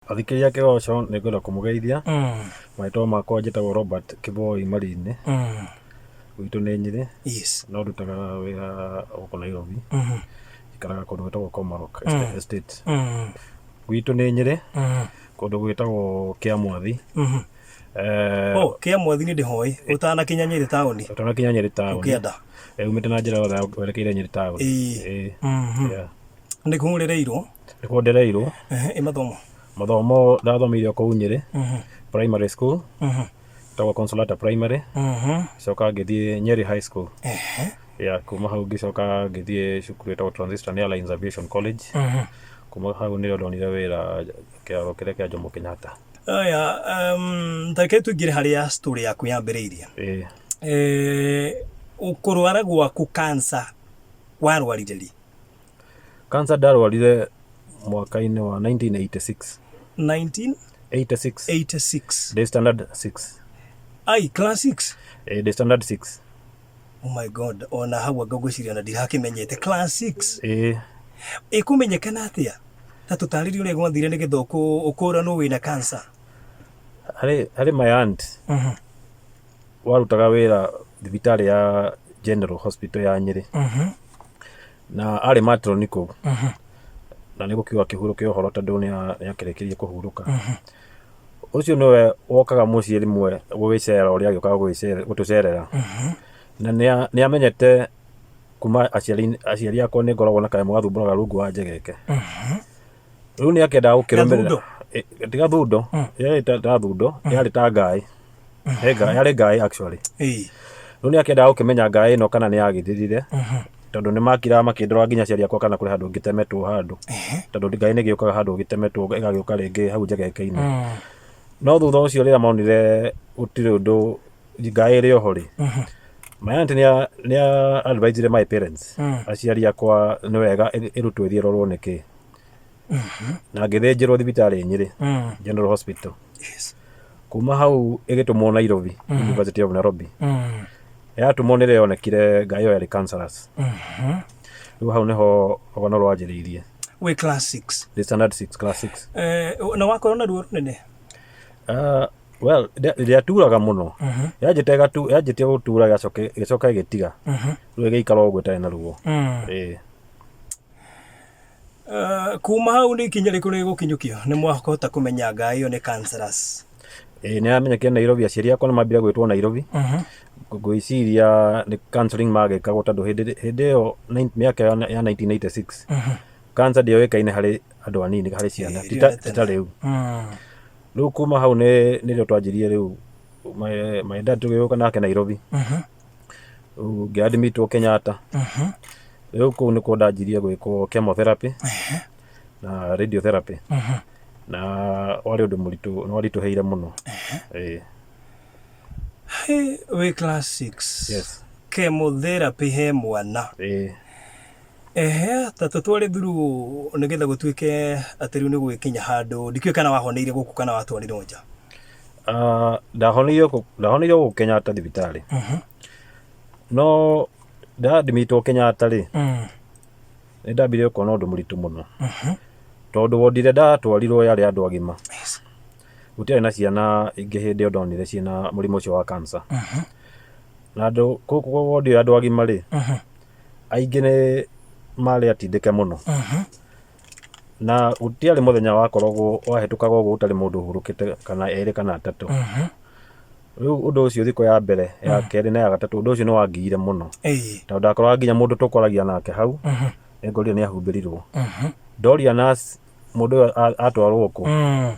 Athikiria kigoco ni ngwenda kumugeithia maitwa makwa njitagwo Robert Kiboi Marine gwitu ni Nyeri no ndutaga wira guku Nairobi ikaraga kundu gwitagwo Komarok Estate gwitu ni Nyeri kundu gwitagwo Kiamwathi Kiamwathi ni ndihoi utanakinya Nyeri town ukienda umite na njira yothe werekeire Nyeri town ndikurereirwo mathomo ndathomeire kuu Nyeri primary school tagwo Consolata primary coka ngithie Nyeri high school kuma hau ngicoka ngithie cukuru itagwo Transistor Airlines Aviation College kuma hau nio ndonire wira kiaro kiria kia Jomo Kenyatta. Ndake tugire haria story yaku yambiriirie ukurwara gwaku cancer warwarire ri? Cancer ndarwarire mwaka-ini wa 1986 day standard 6 class 6 day standard 6. Oh my god, ona hawa gogociria na ndirakimenyete class 6 ikumenyekana atia ta tutaririo ri gwathire ni githoko ukura no wina cancer hari my aunt warutaga wira thibitari ya General Hospital ya Nyeri na ari matroniko na niko kiwa kihuru kio horo tondu ni yakirekirie kuhuruka ucio niwe wokaga mucii rimwe gwicera uria agiokaga gutucerera na ni amenyete kuma aciari akwa ni ngoragwo na kayamo gathumburaga rungu wa njegeke riu ni akenda gukirumirira tiga thundo yari ta thundo yari ta ngai yari ngai actually riu ni akenda gukimenya ngai ino kana ni yagithirire tondu ni makira makindora nginya ciari akwa kana kuri handu ngitemetwo handu tondu ngai ni giukaga handu ngitemetwo igagiuka ringi hau njegeke-ini no thutha ucio rira monire gutire undu ngai ri oho ri my aunt ni advised my parents aciari akwa ni wega irutwo ithierorwo niki na ngithinjirwo thibitari Nyeri General Hospital kuma hau igitumwo Nairobi University of Nairobi yatumwo nire yonekire ngai yo yari cancerous riu hau niho rugano rwanjiriirie we class 6 the standard 6 class 6 na wakorwo na ruo runene well ndiaturaga muno yanjite gutura gacoka igitiga riu igiikara uguo itari na ruo kuma hau ni kinya riku ri gukinyukio ni mwahota kumenya ngai yo ni cancerous ni amenyekire Nairobi aciari akwa ni mambire gwitwo Nairobi gwiciria ni counseling magikagwo tondu hindi iyo miaka ya 1986 cancer ndioikaine hari andu anini hari ciana tita riu riu kuma hau nirio twanjirie riu my dad tugiuka nake Nairobi ngiadmitwo Kenyatta riu kuu nikuo ndanjirie gwikwo chemotherapy na radiotherapy na wari undu muritu no warituheire muno we class 6 yes chemotherapy he mwana tatu twari thuru nigetha gutuike atiriu ni gwikinya handu ndikio kana wahoneire guku kana watwarirwo nja ndahoneire guku Kenyatta thibitari no ndadmitwo Kenyatta ri ni ndambire kuona undu muritu muno tondu wondire ndatwarirwo yari andu agima gutiari na ciana ingi hindi iyo ndonire ciina murimu ucio wa cancer na andu kuku wondire andu agima ri aingi ni mari atindike muno na gutiari muthenya wakoragwo wahitukaga uguo utari mundu hurukite kana eri kana atatu riu undu ucio thiko ya mbere ya keri na ya gatatu undu ucio ni wangiire muno tondu ndakoragwo nginya mundu tukoragia nake hau engorire ni ahumbirirwo doria nas mundu atwarwo ku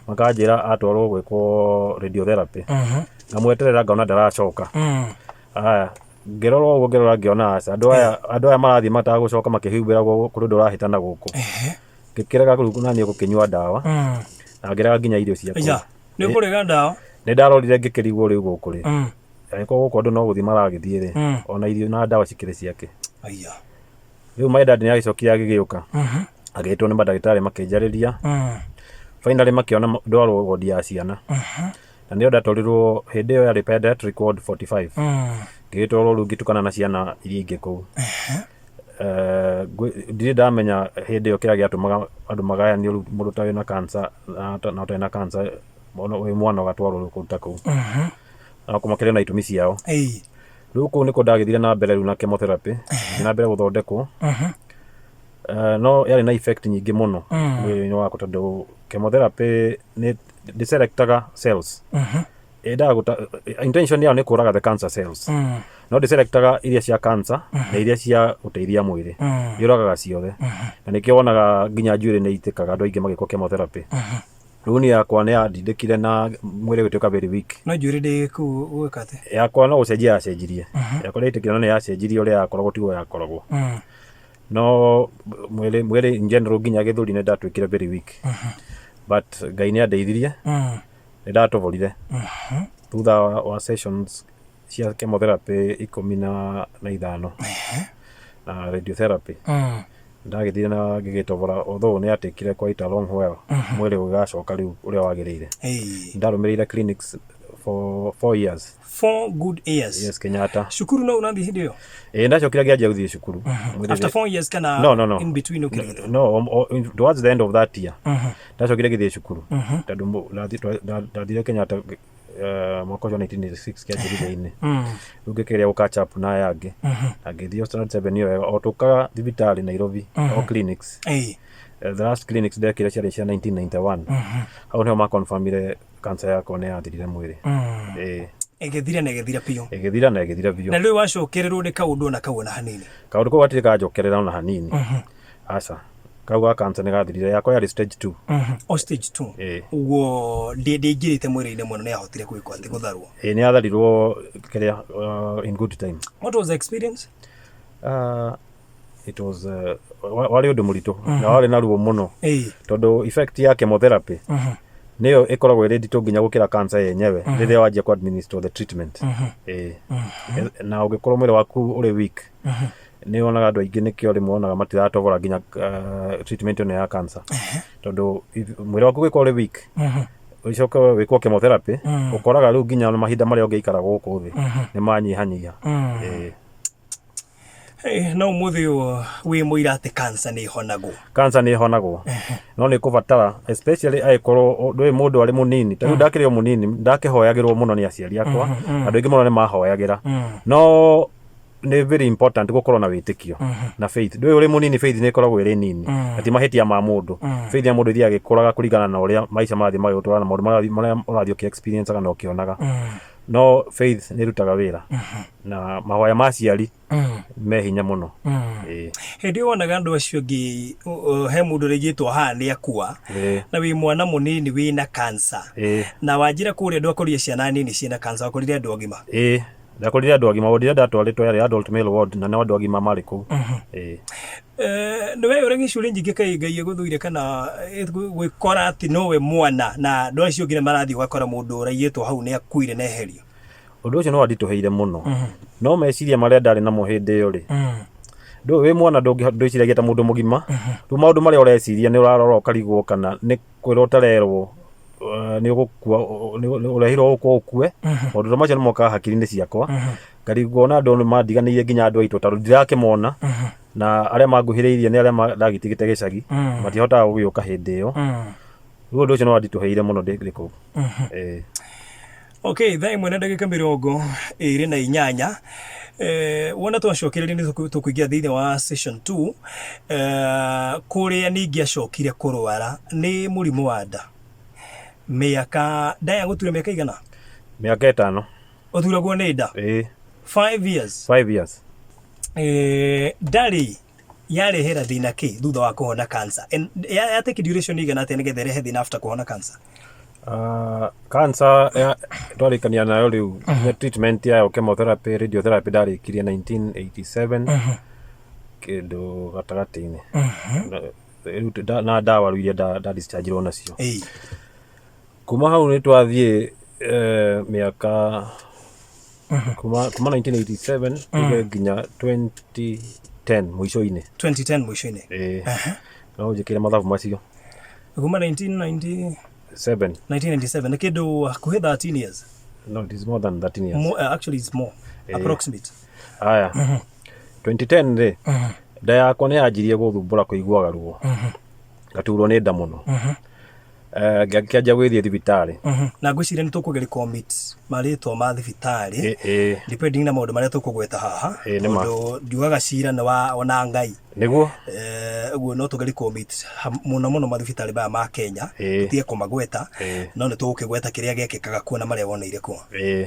makanjira atwarwo gwikwo radiotherapy ngamweterera ngaona ndaracoka ngirorwo uguo ngirora ngiona andu aya marathie matagucoka makihumbira kuri ndurahitana guku ngikiraga kuru nani gukinywa ndawa na ngiraga nginya irio ciakwa ni kurega ndawa ni ndarorire ngikirigwo riu guku ri ariko guku andu no guthie maragithie ri ona irio na ndawa cikire ciake riu my dad ni agicokire agigiuka agitwo ni madagitari makinjariria finally makiona ndwarwo ward ya ciana na ndio ndatwarirwo hindi iyo yari pediatric ward 45 ngitwarwo riu ngitukana na ciana iria ingi kuu ndire ndamenya hĩndĩ ĩyo kĩrĩa gĩatũmaga andũ magayanie mũndũ ta wĩna cancer na ũtarĩ na cancer wĩ mwana ũgatwarwo kũruta kũu na kũmakĩrĩ na itũmi ciao. Rĩu kũu nĩkuo ndagĩthire na mbere rĩu na chemotherapy na mbere gũthondekwo no yarĩ na effect nyingĩ mũno mwĩrĩ-inĩ wakwa tondũ chemotherapy nĩ ndĩselectaga cells. Intention yao nĩ kũraga the cancer cells no ndĩselectaga iria cia cancer na iria cia gũteithia mwĩrĩ yũragaga ciothe na nĩkĩo wonaga nginya njuĩrĩ nĩ itĩkaga andũ aingĩ magĩkwo chemotherapy. Rĩu niĩ yakwa nĩ yandindĩkire na mwĩrĩ gũtuĩka very weak. No njuĩrĩ ndĩgwĩka atĩa? Yakwa no gũcenjia yacenjirie yakwa ndĩitĩkire no nĩ yacenjirie ũrĩa yakoragwo tiguo yakoragwo no mwĩrĩ in general nginya gĩthũri nĩ ndatuĩkire very weak but Ngai nĩ andeithirie nĩ ndatũborire thutha wa sessions cia chemotherapy 15 na radiotherapy ndagĩthire na ngĩgĩtobora although nĩ atekire quite a long while mwĩrĩ ũgacoka rĩu ũrĩa wagĩrĩire. Ndarũmĩrĩire clinics for 4 years. 4 good years? Yes, Kenyatta. Cukuru no unathiĩ hĩndĩ ĩyo? Ndacokire ngĩanjia gũthiĩ cukuru. After 4 years kana no. In between ukĩrigitwo? No, towards the end of that year ndacokire ngĩthiĩ cukuru tondũ ndathire Kenyatta mwaka ũcio 1986 kĩanjĩrĩria-inĩ rĩu ngĩkĩgeria gũ catch up na aya angĩ na ngĩthiĩ standard 7 ĩyo wega o tũkaga thibitarĩ Nairobi o clinics. The last clinics ndekire ciarĩ cia 1991 hau nĩho maconfirmire cancer yakwa nĩ yathirire mwĩrĩ. Ĩgĩthira na ĩgĩthira biũ? Ĩgĩthira na ĩgĩthira biũ. Na rĩu wacokererwo nĩ kaũndũ ona kau ona hanini? Kaũndũ kau gatirĩ kanjokerera ona hanini aca kau ga cancer nĩ gathirire. Yakwa yarĩ stage 2. Stage 2? Ũguo ndĩingĩrĩte mwĩrĩ-inĩ mũno nĩ yahotire gwĩkwo atĩ gũtharwo? Nĩ yatharirwo kĩrĩa in good time. What was the experience? It was warĩ ũndũ mũritũ na warĩ na ruo mũno tondũ effect ya chemotherapy nĩyo ĩkoragwo ĩrĩ nditũ nginya gũkĩra cancer yenyewe rĩrĩa wanjia ku administer the treatment. Na ũngĩkorwo mwĩrĩ waku ũrĩ weak nĩ wonaga andũ aingĩ nĩkĩo rĩmwe wonaga matiratobora nginya treatment ĩno ya cancer tondũ mwĩrĩ waku ũngĩkorwo ũrĩ weak ũcoke wĩkwo chemotherapy ũkoraga rĩu nginya mahinda marĩa ũngĩikara gũkũ thĩ nĩ manyihanyiha. No ũmũthĩ wĩ mũira atĩ cancer nĩ ĩhonagwo? Cancer nĩ ĩhonagwo no nĩ kũbatara especially angĩkorwo ndũrĩ mũndũ arĩ mũnini ta rĩu ndakĩrĩ o mũnini ndakĩhoyagĩrwo mũno nĩ aciari akwa andũ aingĩ mũno nĩ mahoyagĩra no nĩ very important gũkorwo na wĩtĩkio na faith. Ndũrĩ ũrĩ mũnini faith nĩ ĩkoragwo ĩrĩ nini ati mahĩtia ma mũndũ. Faith ya mũndũ ithiaga gĩkũraga kũringana na ũrĩa maica marathiĩ magĩgũtwara na maũndũ marĩa ũrathiĩ ũkĩ-experience kana ũkĩonaga no faith nĩ ĩrutaga wĩra na mahoya ma aciari me hinya mũno. Hĩndĩ ĩyo wonaga andũ acio angĩ he mũndũ ũrĩgĩtwo haha nĩ akua na wĩ mwana mũnini wĩna cancer na wanjĩra kũrĩa andũ akũria ciana nini ciĩna cancer wakorire andũ agima? Ndakorire andũ agima ward ĩrĩa ndatwarĩtwo yarĩ adult male ward na no andũ agima marĩ kũu. Nĩwe ũrĩa gĩcũrĩ njingĩ kaĩ Ngai agũthũire kana gwĩkora atĩ nowe mwana na andũ acio angĩ marathiĩ ũgakora mũndũ ũraigĩtwo hau nĩ akuire na eherio? Ũndũ ũcio no wanditũhĩire mũno no meciria marĩa ndarĩ namo hĩndĩ ĩyo rĩ wĩ mwana ndwĩciragia ta mũndũ mũgima rĩu maũndũ marĩa ũreciria nĩ ũrarora ũkarigwo kana nĩ kwĩrwo ũtarerwo nĩ ũgũkua ũrehirwo ũkue. Maũndũ macio nĩ mokaga hakiri-inĩ ciakwa ngarigwo na andũ nĩ mandiganĩire nginya andũ aitũ tondũ ndirakĩmona na arĩa manguhĩrĩirie nĩ arĩa ndagitigĩte gĩcagi matihotaga gũgĩũka hĩndĩ ĩyo. Rĩu ũndũ ũcio nĩ wanditũhĩire mũno ndĩ kũu. Okay, thaa ĩmwe na ndagĩka 28 wona twacokereria nĩ tũkũingĩra thĩinĩ wa session 2 kũrĩa ningĩ acokire kũrwara nĩ mũrimũ wa nda. Mĩaka ndaya gũtura mĩaka igana? Mĩaka 5. Ũturagwo nĩ nda? 5 years? 5 years. Ndarĩ yarehera thĩna kĩ thutha wa kũhona cancer? Ya take duration igana atĩa nĩgetha ĩrehe thĩna after kũhona cancer? Cancer twarĩkania nayo rĩu nĩ treatment yayo chemotherapy radiotherapy ndarĩkirie 1987 kĩndũ gatagatĩ-inĩ na ndawa iria ndadischargeirwo nacio. Kuma hau nĩ twathiĩ mĩaka kuma 1987 nginya 2010 mũico-inĩ. 2010 mũico-inĩ? No njĩkĩre mathabu macio. Kuma 1997 nĩ kĩndũ hakuhĩ 13 years? No, it is more than 13 years. Actually it's more, approximate. Aya 2010 rĩ nda yakwa nä yanjirie gå thumbå kũiguaga ruo ngaturwo nä nda må no kä anjia gwä thiä thibitarä na ngwiciria nä tå kå geria commit marĩtwa ma thibitarĩ depending na maũndũ marĩa tũkũgweta haha tondũ ndiugaga cira nĩ wa Ngai nĩguo ũguo no tũgerie commit mũno mathibitarĩ maya ma Kenya tũtige kũmagweta no nĩ tũgũkĩgweta kĩrĩa gĩkĩkaga kuo na marĩa woneire kuo nĩ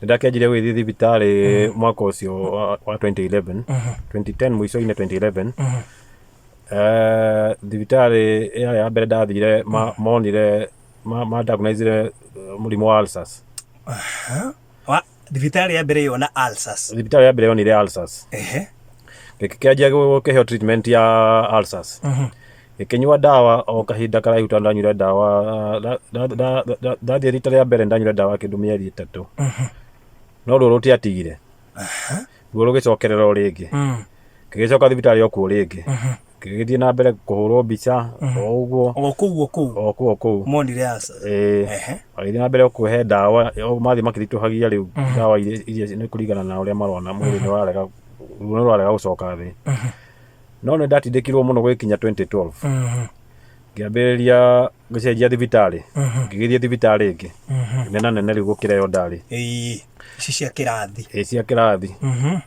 ndakĩanjire gwĩthiĩ thibitarĩ mwaka ũcio wa 2011 2010 mũico-inĩ 2011 thibitarĩ ya mbere ndathire monire diagnosire mũrimũ wa ulcers thibitarĩ ya mbere yona ulcers thibitarĩ ya mbere yonire ulcers gĩkĩanjia gũkĩheo treatment ya ulcers gĩkĩnyua ndawa o kahinda karaihu tondũ ndanyuire ndawa ndathiĩ rita rĩa mbere ndanyuire ndawa kĩndũ mĩeri 3 no ruo rũtiatigire ruo rũgĩcokerera o rĩngĩ gĩgĩcoka thibitarĩ o kuo rĩngĩ gĩgĩthiĩ na mbere kũhũrwo mbica o ũguo kũu monire ulcers agĩthiĩ na mbere kũhe ndawa mathiĩ makĩritũhagia rĩu ndawa iria nĩ kũringana na ũrĩa marona mwĩrĩ nĩ warega ruo nĩ rwarega gũcoka thĩ no nĩ ndatindĩkirwo mũno gũgĩkinya 2012 ngĩambĩrĩria gũcenjia thibitarĩ ngĩgĩthiĩ thibitarĩ ĩngĩ nene rĩu gũkĩra ĩyo ndarĩ ici cia kĩrathi cia kĩrathi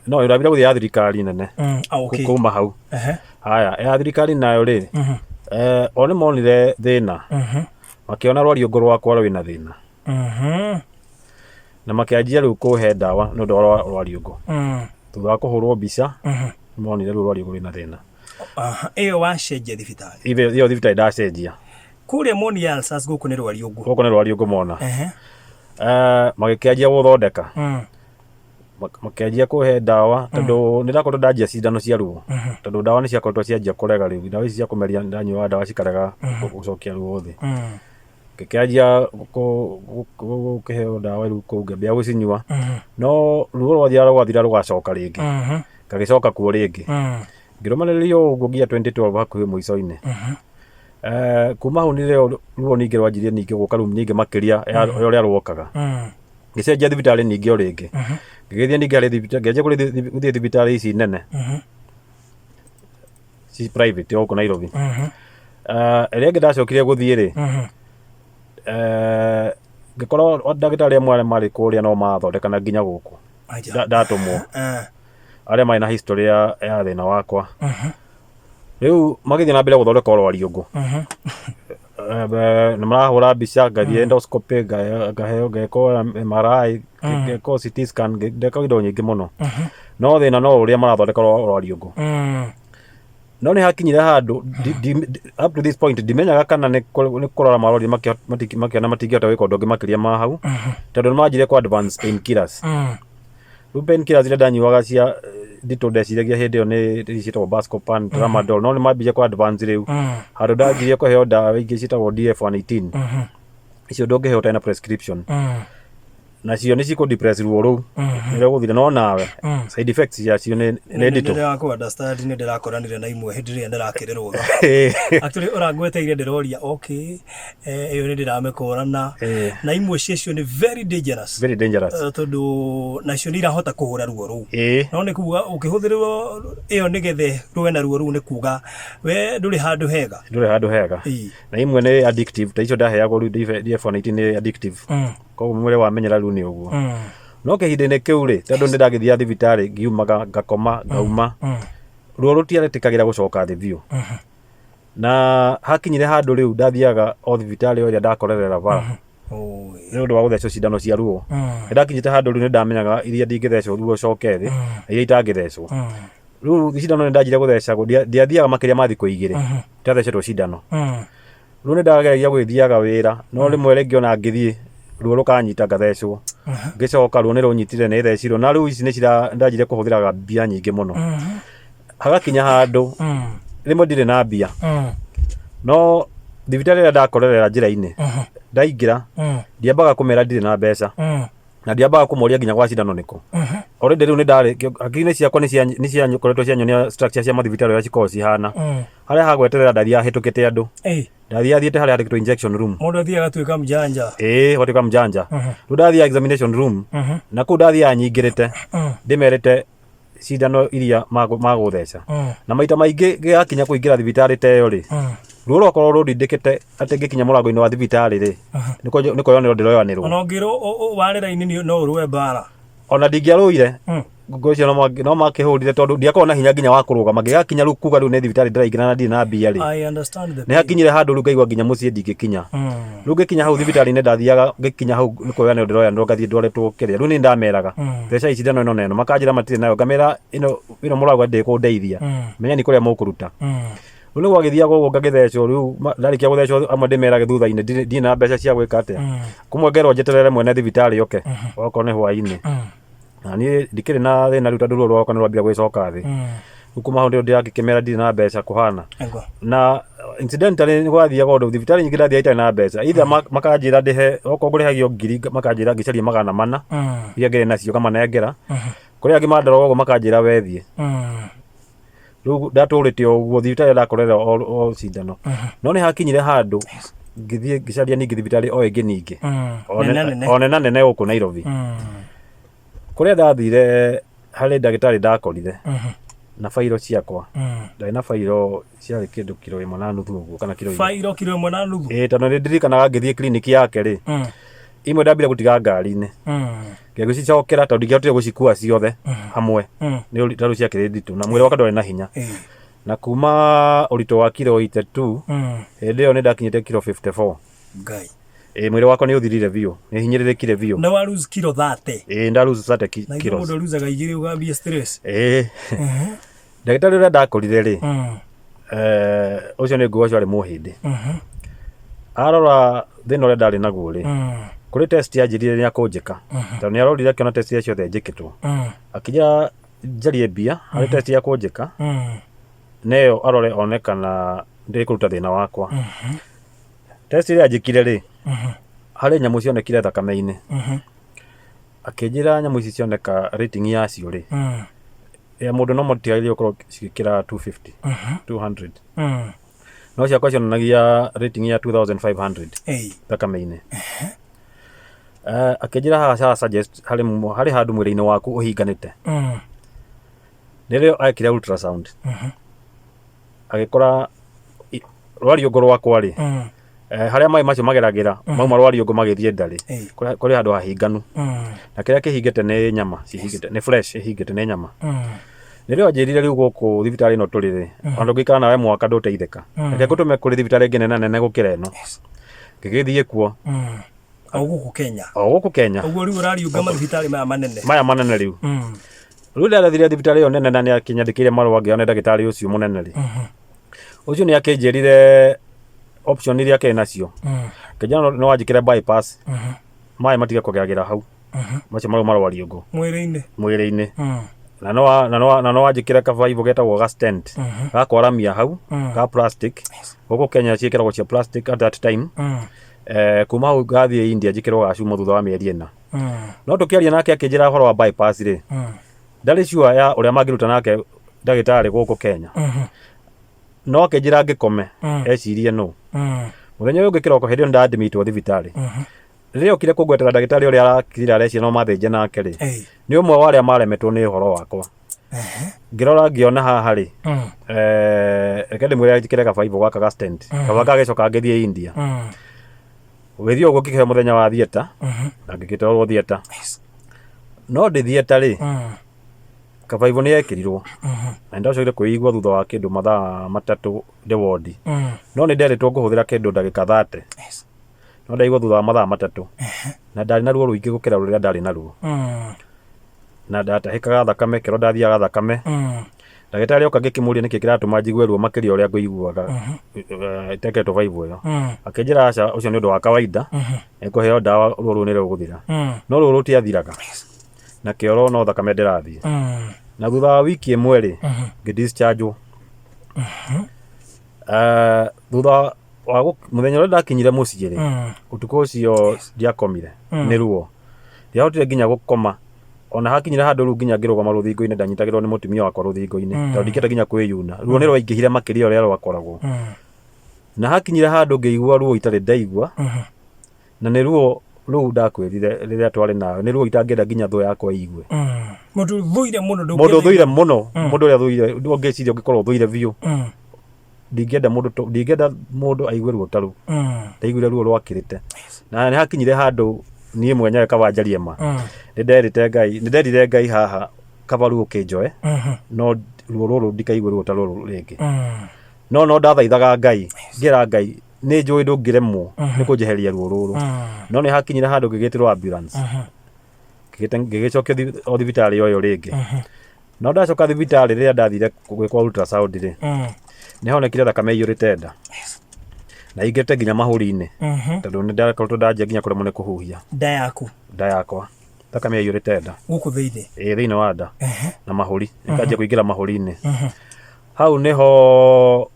no ndambire gũthiĩ ya thirikari nene kuma hau haya ya thirikari nayo rĩ o nĩ monire thĩna makĩona rwariũngũ rwakwa rwĩna thĩna na makĩanjia rĩu kũhe ndawa nĩ ũndũ wa rwariũngũ thutha wa kũhũrwo mbica monire rĩu rwariũngũ rwĩna thĩna ĩyo wacenjia thibitarĩ ĩyo thibitarĩ ndacenjia kũrĩa monire ulcers gũkũ nĩ rwariũngũ mona magĩkĩanjia gũthondeka makĩanjia kũhe ndawa tondũ nĩ ndakoretwo ndanjia cindano cia ruo tondũ ndawa nĩ ciakoretwo cianjia kũrega rĩu ndawa ici cia kũmeria ndanyua ndawa cikarega gũcokia ruo thĩ ngĩkĩanjia gũkĩheo ndawa rĩu kũu ngĩambia gũcinyua no ruo rwathira rũgacoka rĩngĩ ngagĩcoka kuo rĩngĩ ngĩrũmanĩrĩria ũguo nginya 2012 hakuhĩ mũico-inĩ kuma hau nĩrĩo ruo ningĩ rwanjirie ningĩ gũka rĩu ningĩ makĩria ya ũrĩa rwokaga ngĩcenjia thibitarĩ ningĩ o rĩngĩ ngĩgĩthiĩ ningĩ harĩ ngĩanjia gũthiĩ thibitarĩ ici nene ci private gũkũ Nairobi ĩrĩa ĩngĩ ndacokire gũthiĩ rĩ ngĩkorwo ndagĩtarĩ amwe arĩa marĩ kũrĩa no mathondekana nginya gũkũ ndatũmwo arĩa marĩ na history ya thĩna wakwa rĩu magĩthiĩ na mbere gũthondeka rwariũngũ nĩ marahũra mbica ngathiĩ endoscopy ngaheo ngekwo MRI ngekwo CT scan ngekwo indo nyingĩ mũno no thĩna no ũrĩa marathondeka rwariũngũ no nĩ hakinyire handũ up to this point ndimenyaga kana nĩ kũrora marori makĩona matingĩhota gwĩka ũndũ ũngĩ makĩria ma hau tondũ nĩ manjire kwa advance pain killers rĩu pain killers iria ndanyuaga cia nditũ ndeciragia hĩndĩ ĩyo nĩ ciĩtagwo Buscopan, Tramadol no nĩ mambire kwa advance rĩu handũ ndanjirie kũheo ndawa ingĩ ciĩtagwo DF-118 icio ndũngĩheo ũtarĩ na prescription nacio nĩ cikũdepress ruo rũu rĩrĩa ũgũthire no nawe side effects ciacio nĩ nditũ ndĩrakũ-understand nĩ ndĩrakoranire na imwe hĩndĩ ĩrĩa ndĩrakĩrĩrwo actually ũrangweteire ndĩroria okay ĩyo nĩ ndĩramĩkũrana na imwe ciacio nĩ very dangerous tondũ nacio nĩ irahota kũhũra ruo rũu no nĩ kuga ũkĩhũthĩrwo ĩyo nĩgethe rũe na ruo rũu nĩ kuga we ndũrĩ handũ hega na imwe nĩ addictive ta icio ndaheagwo rĩu DF-118 nĩ addictive koguo mwĩrĩ wamenyera rĩu nĩ ũguo no kĩhinda-inĩ kĩu rĩ tondũ nĩ ndagĩthiaga thibitarĩ ngiumaga ngakoma ngauma ruo rũtiaretĩkagĩra gũcoka thĩ biũ na hakinyire handũ rĩu ndathiaga o thibitarĩ o ĩrĩa ndakorerera bara nĩ ũndũ wa gũthecwo cindano cia ruo nĩ ndakinyĩte handũ rĩu nĩ ndamenyaga iria ndingĩthecwo ruo coke thĩ na iria itangĩthecwo rĩu cindano nĩ ndanjire gũthecagwo ndiathiaga makĩria ma thikũ 2 ndathecetwo cindano rĩu nĩ ndageragia gwĩthiaga wĩra no rĩmwe rĩngĩ ona ngĩthiĩ ruo rũkanyita ngathecwo ngĩcoka ruo nĩ rũnyitire nĩ thecirwo na rĩu ici nĩ ndanjire kũhũthĩraga mbia nyingĩ mũno hagakinya handũ rĩmwe ndirĩ na mbia no thibitarĩ ĩrĩa ndakorerera njĩra-inĩ ndaingĩra ndiambaga kũmera ndirĩ na mbeca na ndiambaga kũmoria nginya gwa cindano nĩkũ already rĩu nĩ ndarĩ hakiri-inĩ ciakwa nĩ ciakoretwo cianyonia structure cia mathibitarĩ ũrĩa cikoragwo cihana harĩa hagweterera ndathiaga hĩtũkĩte andũ ndathiaga thiĩte harĩa handĩkĩtwo injection room mũndũ athiaga gatuĩka mjanja gatuĩka mjanja rĩu ndathiaga examination room na kũu ndathiaga nyingĩrĩte ndĩmerĩte cindano iria magũtheca na maita maingĩ gĩgakinya kũingĩra thibitarĩ ta ĩyo rĩ ruo rwakorwo rũrindĩkĩte atĩ ngĩkinya mũrango-inĩ wa thibitarĩ rĩ nĩko yonerwo ndĩroyanĩrwo ona ũngĩrwo warĩ raini no ũrũe mbara ona ndingĩarũire ngũ icio no makĩhũrire tondũ ndiakorwo na hinya nginya wa kũrũgama ngĩgakinya rĩu kuga rĩu nĩ thibitarĩ ndĩraingĩra na ndirĩ na mbia rĩ nĩ hakinyire handũ rĩu ngaigua nginya mũciĩ ndingĩkinya rĩu ngĩkinya hau thibitarĩ-inĩ ndathiaga ngĩkinya hau nĩkũyanĩrwo ndĩroyanĩrwo ngathiĩ ndwaretwo kĩrĩa rĩu nĩ ndameraga theca icindano ĩno neno makanjĩra matirĩ nayo ngamera ĩno mũragwo ndĩkũndeithia menya nĩ kũrĩa mũkũruta rĩu nĩ gwagĩthiaga ũguo ngagĩthecwo rĩu ndarĩkia gũthecwo amwe ndĩmerage thutha-inĩ ndirĩ na mbeca cia gwĩka atĩa kũmwengerwo njeterere mwene thibitarĩ oke okorwo nĩ hwainĩ na niĩ ndikĩrĩ na thĩna rĩu tondũ ruo rwakwa nĩ rwambia gwĩcoka thĩ rĩu kuma hau ndĩrakĩmera ndirĩ na mbeca kũhana na incidentally nĩ gwathiaga ũndũ thibitarĩ nyingĩ ndathiaga itarĩ na mbeca either makanjĩra ndĩhe okorwo ngũrĩhagio ngiri makanjĩra ngĩcaria 400 iria ngĩrĩ nacio ngamanengera kũrĩ angĩ mandora ũguo makanjĩra wethiĩ rĩu ndatũrĩte ũguo thibitarĩ ndakorera o cindano no nĩ hakinyire handũ ngĩthiĩ ngĩcaria ningĩ thibitarĩ o ĩngĩ ningĩ o nena nene gũkũ Nairobi kũrĩa ndathire harĩ ndagĩtarĩ ndakorire na fairo ciakwa ndarĩ na fairo ciarĩ kĩndũ kiro 1.5 ũguo kana kiro 2 fairo kiro 1.5 tondũ nĩ ndirikanaga ngĩthiĩ kliniki yake rĩ imwe ndambire gũtiga ngari-inĩ ngĩgũcicokera tondũ ndingĩahotire gũcikua ciothe hamwe nĩ rĩu ciakĩrĩ nditũ na mwĩrĩ wakwa ndwarĩ na hinya na kuma ũritũ wa kiro 82 hĩndĩ ĩyo nĩ ndakinyĩte kiro 54 ngai mwĩrĩ wakwa nĩ ũthirire biũ nĩ hinyĩrĩrĩkire biũ na wa lose kilo 30 nda lose 30 kilo na mũndũ luzaga igĩrĩ ũgambia stress ndagĩtarĩ ũrĩa ndakorire rĩ ũcio nĩ nguo acio arĩ mũhĩndĩ arora thĩna ũrĩa ndarĩ naguo rĩ kũrĩ test yanjĩrire nĩ akũnjĩka tondũ nĩ arorire akĩona test iria ciothe njĩkĩtwo akĩnjĩra njarie mbia harĩ test ya kũnjĩka neyo arore one kana ndĩkũruta thĩna wakwa test iria njĩkire rĩ harĩ nyamũ cionekire thakame-inĩ akĩnjĩra nyamũ ici cioneka rating yacio rĩ ya mũndũ no mũtiagĩrĩire gũkorwo cigĩkĩra 250 200 no ciakwa cionanagia rating ya 2500 thakame-inĩ akĩnjĩra haha suggest harĩ handũ mwĩrĩ-inĩ waku ũhinganĩte nĩrĩo ekire ultrasound agĩkora rwariũngũ rwakwa rĩ harĩa maĩ macio mageragĩra mauma rwariũngũ magĩthiĩ ndarĩ kũrĩ handũ hahinganu na kĩrĩa kĩhingĩte nĩ nyama cihingĩte nĩ fresh ihingĩte nĩ nyama nĩrĩo anjĩrire rĩu gũkũ thibitarĩ ĩno tũrĩ rĩ ona ũngĩikara nawe mwaka ndũteithĩka reke ngũtũme kũrĩ thibitarĩ ĩngĩ nene gũkĩra ĩno ngĩgĩthiĩ kuo o gũkũ Kenya ũguo rĩu ũrariũnga mathibitarĩ maya manene rĩu rĩu ndathire thibitarĩ ĩyo nene na nĩ akinyandĩkĩire marũa ngĩona ndagĩtarĩ ũcio mũnene rĩ ũcio nĩ akĩnjĩrire option iria kĩ nacio kĩnjana no wanjĩkĩre bypass maĩ matige kũgeragĩra hau macio marwariũngũ mwĩrĩ-inĩ na no wanjĩkĩre kabaibu getagwo ga stent gakwaramia hau ka plastic gũkũ Kenya ciĩkĩragwo cia plastic at that time kuma hau ngathiĩ India njĩkĩrwo gacuma thutha wa mĩeri 4 no tũkĩaria nake akĩnjĩra ũhoro wa bypass rĩ ndarĩ sure ya ũrĩa mangĩruta nake ndagĩtarĩ gũkũ Kenya no akĩnjĩra ngĩkome ecirie no mũthenya ũyũ ngĩkĩroko hĩndĩ ĩyo nĩndadmitwo thibitarĩ rĩrĩa okire kũngwetera ndagĩtarĩ ũrĩa arakirire areciria no mathĩnje nake rĩ nĩ ũmwe wa arĩa maremetwo nĩ ũhoro wakwa ngĩrora ngĩona haha rĩ reke ndĩmwĩre njĩkĩre kabaibu gaka ga stent kaba gagĩcoka ngĩthiĩ India gũgĩthiĩ ũguo ngĩkĩhe mũthenya wa thieta na ngĩgĩtwarwo thieta no ndĩ thieta rĩ kabaibu nĩ yekĩrirwo na ndacokire kwĩigua thutha wa kĩndũ mathaa 3 ndĩ wodi no nĩ nderĩtwo ngũhũthĩra kĩndũ ndagĩka 30 no ndaigua thutha wa mathaa 3 na ndarĩ na ruo rũingĩ gũkĩra rũrĩa ndarĩ naruo na ndatahĩkaga thakame kĩro ndathiaga thakame ndagĩtarĩ oka ngĩkĩmũria nĩkĩ kĩratũma njigue ruo makĩria ũrĩa ngũiguaga iteketwo vaibu ĩyo akĩnjĩra aca ũcio nĩ ũndũ wa kawaida ekũheo ndawa ruo rũu nĩ rũgũthira no ruo rũtiathiraga na kĩoro no thakame ndĩrathiĩ na thutha wa wiki ĩmwe rĩ ngĩdischargewo thutha wa mũthenya ũrĩa ndakinyire mũciĩ rĩ ũtukũ ũcio ndiakomire nĩ ruo ndiahotire nginya gũkoma ona hakinyire handũ rĩu nginya ngĩrũgama rũthingo-inĩ ndanyitagĩrwo nĩ mũtumia wakwa rũthingo-inĩ tondũ ndikĩenda nginya kwĩyuna ruo nĩ rwaingĩhire makĩria ũrĩa rwakoragwo na hakinyire handũ ngĩigua ruo itarĩ ndaigua na nĩ ruo rå ndakwärire rä rä a twarä nayo nä ruo itangä nginya thå yakwa igue må ndå thå ire må må ndå thå ire må no må ndå å rä a thå ire ngä ciria å ngä korwo thå ire biå ndingäenda må ndå aigue ruo ta rå ndaiguire ruo rwakä te na nä hakinyire handå niä mwenyewe kaba njarie ma nä nderire Ngai haha kaba ruo kä njoe no ruo rå rå ndikaigue ruo ta rå rå rä ngä no ndathaithaga Ngai ngä Ngai nä njå ä ndå ngä remwo nä kå njeheria ruo rå rå no nä hakinyire handå ngä gä tä rwo ngä gä cokio o thibitarä o yo rä ngä no ndacoka thibitarä rä rä a ndathire gwä kwa ultrasound rä nä honekire thakame iyå rä te nda na ingä te nginya mahå ri-inä tondå nä ndakoretwo ndanjia nginya kå remwo nä kå huhia nda yakwa thakame iyå rä te nda gå kå thä inä thä inä wa nda na mahå ri ĩkanjia kå ingä ra mahå ri-inä hau nä ho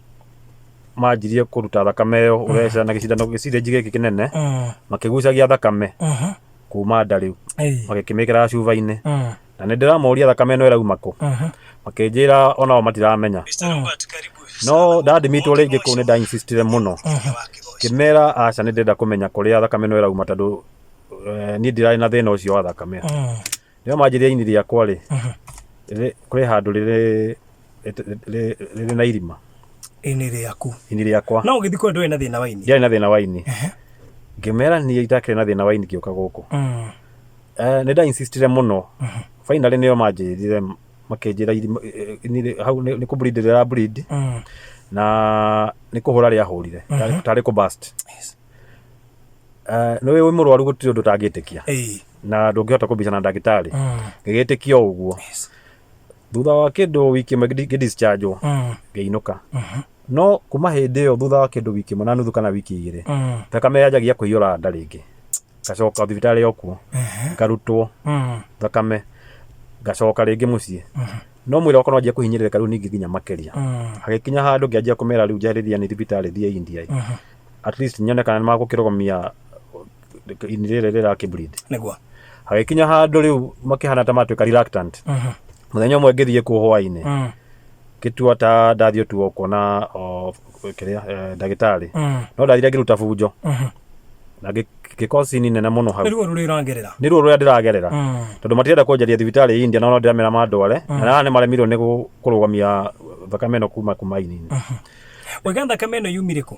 manjirie kå ruta thakame ä yo å reca na gä cindano gä cirä njigä kä kä nene makä gucagia thakame kuma nda rä u makä kä mä kä ra cuba-inä na nä ndä ramoria thakame ä no ä rauma kå makä njä ra onao matiramenya no ndadämitwo rä ngä kå nä ndainsistire må no kä mera aca nä ndenda kå menya kå rä a thakame ä no ä rauma tondå niä ndirarä na thä na å cio wa thakame nä o manjä ria ini rĩakwa rä kå rä handå rä na irima ini rĩakwa no githiko ndwe na thina wa ini ndiarĩ na thĩna wa ini ngĩmera niĩ itakĩrĩ na thĩna wa ini gĩũka gũkũ nĩ ndainsistire mũno finally nĩo manjĩrire makĩnjĩra hau nĩ kũ bleed rĩra bleed na nĩ kũhũra rĩa hũrire tarĩ kũ burst nĩ wĩ mũrwaru gũtirĩ ũndũ ũtangĩtĩkia na ndũngĩhota kũmbica na ndagĩtarĩ ngĩgĩtĩkia o ũguo thutha wa kĩndũ wiki ĩmwe ngĩdischargewo ngĩinũka no kuma hĩndĩ ĩyo thutha wa kĩndũ wiki ĩmwe na nuthu kana wiki igĩrĩ thakame yanjagia kũiyũra nda rĩngĩ ngacoka thibitarĩ o kuo ngarutwo thakame ngacoka rĩngĩ mũciĩ no mwĩrĩ wakwa nwanjia kũhinyĩrĩrĩka rĩu ningĩ nginya makĩria hagĩkinya handũ ngĩanjia kũmera rĩu njehereria nĩ thibitarĩ thiĩ India at least nyone kana nĩ magũkĩrũgamia ini rĩrĩ rĩrakĩbleed hagĩkinya handũ rĩu makĩhana ta matuĩka reluctant mũthenya ũmwe ngĩthiĩ kuo hwainĩ ngĩtua ta ndathiĩ ũtuo kuona kĩrĩa ndagĩtarĩ no ndathire ngĩruta bunjo na gĩkoci nĩ nene mũno hau nĩ ruo rũrĩa ndĩragerera tondũ matirenda kũnjaria thibitarĩ India no ndĩramera mandware na nĩ maremirwo nĩ kũrũgamia thakame ĩno kuma ini-inĩ wega thakame ĩno yumire kũ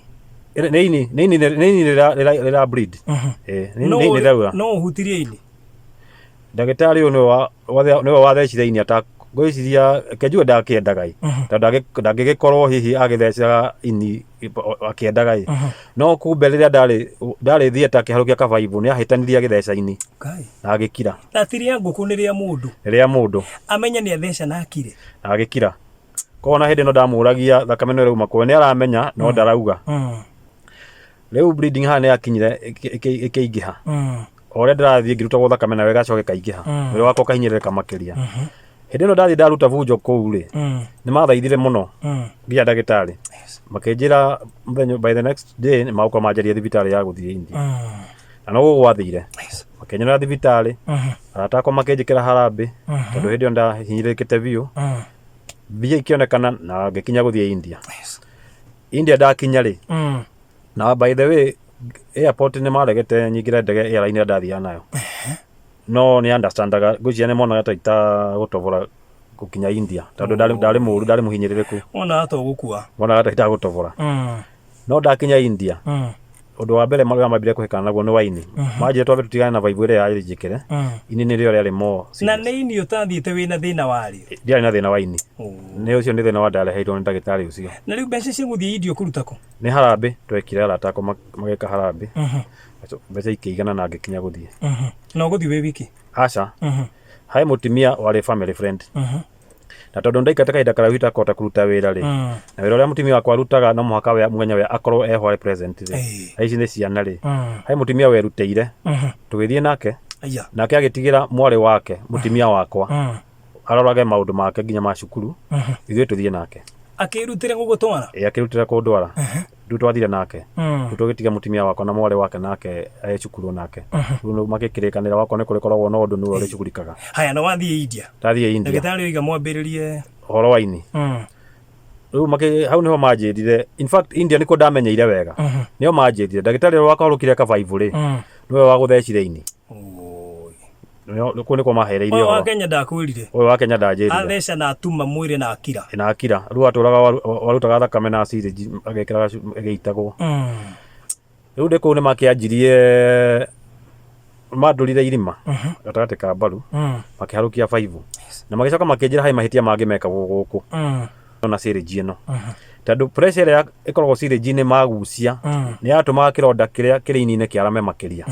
nĩ ini rĩra bleed nĩ ini rĩraura no ũhutirie ini ndagĩtarĩ ũyũ nĩwe wathecire ini ngwĩciria kenjue ndakĩendaga tondũ ndangĩgĩkorwo hihi agĩthecaga ini akĩendaga no kumbe rĩrĩa ndarĩ thieta kĩharũkia kabaibũ nĩ ahĩtanirie agĩtheca ini na agĩkira ratiria ngũkũ nĩ rĩa mũndũ amenya nĩ atheca na akire na agĩkira koguo na hĩndĩ ĩno ndamũragia thakame no ĩrauma kũwe nĩ aramenya no ndarauga rĩu bleeding haha nĩ yakinyire ĩkĩingĩha o ũrĩa ndĩrathiĩ ngĩrutagwo thakame nawe ĩgacoka ĩkaingĩha mwĩrĩ wakwa ũkahinyĩrĩrĩka makĩria hĩndĩ ĩno ndathiĩ ndaruta bunjo kũu rĩ nĩ mathaithire mũno nginya ndagĩtarĩ makĩnjĩra mũthenya by the next day nĩ magũkorwo manjaria thibitarĩ ya gũthiĩ India na no gũgwathĩire makĩnyonera thibitarĩ arata akwa makĩnjĩkĩra harambĩ tondũ hĩndĩ ĩyo ndahinyĩrĩrĩkĩte biũ mbia ikĩonekana na ngĩkinya gũthiĩ India ndakinya rĩ na by the way airport nĩ maregete nyingĩre ndege airline ndathiaga nayo no nĩ understandaga ngũciria nĩ monaga ta itagũtobora gũkinya India tondũ ndarĩ mũũru ndarĩ mũhinyĩrĩrĩku monaga ta itagũtobora no ndakinya India ũndũ wa mbere marĩa mambire kũhĩkana naguo nĩ waini manjire twambe tũtigane na vaibu ĩrĩa yarĩ njĩkĩre ini nĩrĩo rĩarĩ mo na nĩ ini ũtathiĩte wĩna thĩna warĩo ndiarĩ na thĩna wa ini nĩ ũcio nĩ thĩna wa ndareheirwo nĩ ndagĩtarĩ ũcio na rĩu mbeca cia gũthiĩ India kũruta kũ nĩ harambĩ twekire arata akwa magĩka harambĩ mbeca ikĩigana na ngĩkinya gũthiĩ no gũthiĩ wĩ wiki aca harĩ mũtumia warĩ family friend na tondũ ndaikate kahinda karaihu itakũhota kũruta wĩra rĩ na wĩra ũrĩa mũtumia wakwa arutaga no mũhaka mũthenya we akorwo eho arĩ present rĩ ici nĩ ciana rĩ harĩ mũtumia werutĩire tũgĩthiĩ nake agĩtigĩra mwarĩ wake mũtumia wakwa arorage maũndũ make nginya ma cukuru ithuĩ tũthiĩ nake akĩrutĩra gũgũtwara akĩrutĩra kũndwara rĩu twathire nake rĩu tũgĩtiga mũtumia wakwa na mwarĩ wake nake arĩ cukuru nake rĩu magĩkĩrĩkanĩra wakwa nĩ kũrĩkoragwo na ũndũ nĩwe ũrĩcugurikaga haya na wathiĩ India ndathiĩ India ndagĩtarĩ oiga mwambĩrĩrie ũhoro wa ini rĩu hau nĩho manjĩrire in fact India nĩkuo ndamenyeire wega nĩo manjĩrire ndagĩtarĩ wakahũrũkire kabaibũ rĩ niwe wa guthecire ini oi ku niko mahereirie wa Kenya ndakwirire uyu wa Kenya ndanjirire atheca na atuma mwire na akira riu aturaga warutaga thakame na acid agekiraga ageitagwo riu ndi kuu ni makianjirie mandurire irima gatagati ka mbaru makiharukia 5 na magicoka makienjira hai mahitia mangi mekagwo guku na syringe ino tondu pressure ya ikoragwo syringe ni magucia ni yatumaga kironda kiria kiri-ini kiarame makiria